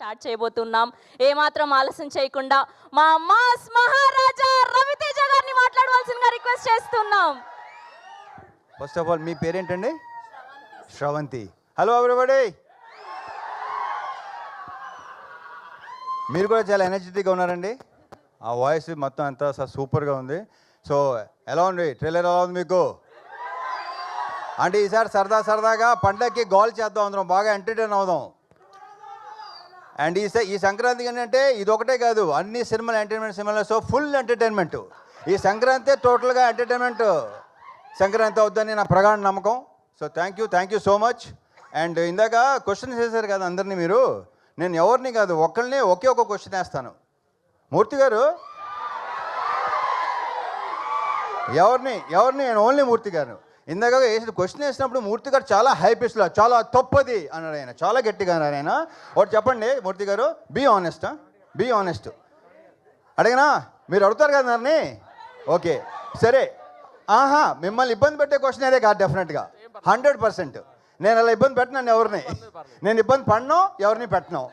Start చేయబోతున్నాం. ఏమాత్రం ఆలస్యం చేయకుండా మా మాస్ మహారాజా రవితేజ గారిని మాట్లాడవలసిందిగా రిక్వెస్ట్ చేస్తున్నాం. ఫస్ట్ ఆఫ్ ఆల్ మీ పేరేంటండి? శ్రవంతి. హలో ఎవరిబడి, మీరు కూడా చాలా ఎనర్జెటిక్గా ఉన్నారండి. ఆ వాయిస్ మొత్తం అంతా సూపర్గా ఉంది. సో ఎలా ఉంది ట్రైలర్, ఎలా ఉంది మీకు? అంటే ఈసారి సరదాగా పండగకి గోల్ చేద్దాం, అందరం బాగా ఎంటర్టైన్ అవుదాం. అండ్ ఈ సంక్రాంతికి ఏంటంటే ఇది ఒకటే కాదు, అన్ని సినిమాలు ఎంటర్టైన్మెంట్ సినిమాలు. So full entertainment. ఈ సంక్రాంతి టోటల్గా ఎంటర్టైన్మెంట్ సంక్రాంతి అవుద్దని నా ప్రగాఢ నమ్మకం. So thank you so much. And ఇందాక క్వశ్చన్ చేశారు కదా అందరినీ మీరు, నేను ఎవరిని కాదు ఒక్కరిని ఒకే ఒక క్వశ్చన్ వేస్తాను. మూర్తి గారు ఎవరిని నేను ఓన్లీ మూర్తి గారు. ఇందాక వేసిన క్వశ్చన్ వేసినప్పుడు మూర్తి గారు చాలా హై పిచ్లో చాలా తప్పది అన్నాడు ఆయన, చాలా గట్టిగా అన్నారు ఆయన. ఒకటి చెప్పండి మూర్తి గారు, బీ ఆనెస్ట్. అడిగినా మీరు అడుగుతారు కదా నన్ను. ఓకే సరే, మిమ్మల్ని ఇబ్బంది పెట్టే క్వశ్చన్ అదే కాదు డెఫినెట్గా 100%. నేను అలా ఇబ్బంది పెట్టినాను ఎవరిని, నేను ఇబ్బంది పడినో ఎవరిని పెట్టను.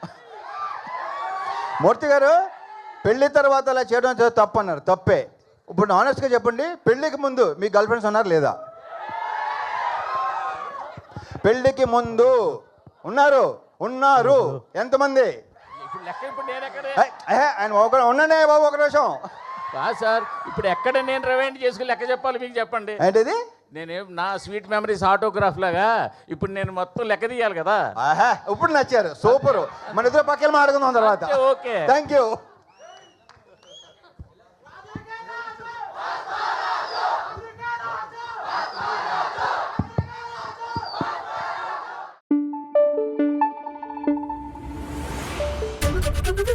మూర్తి గారు పెళ్లి తర్వాత అలా చేయడం తప్పు అన్నారు, తప్పే. ఇప్పుడు ఆనెస్ట్గా చెప్పండి, పెళ్ళికి ముందు మీ గర్ల్ ఫ్రెండ్స్ ఉన్నారు లేదా? పెళ్ళికి ముందు ఉన్నారు ఎంతమంది? ఆయన ఉండండి బాబు ఒక నిమిషం. సార్ ఇప్పుడు ఎక్కడ నేను రివైండ్ చేసుకుని లెక్క చెప్పాలి మీకు చెప్పండి. ఏంటిది? నేనేం నా స్వీట్ మెమరీస్ ఆటోగ్రాఫ్ లాగా ఇప్పుడు నేను మొత్తం లెక్క తీయాలి కదా. ఇప్పుడు నచ్చారు, సూపర్. మన ఇద్దరు పక్కన మాట్లాడుకుందాం తర్వాత. Okay thank you. Thank you.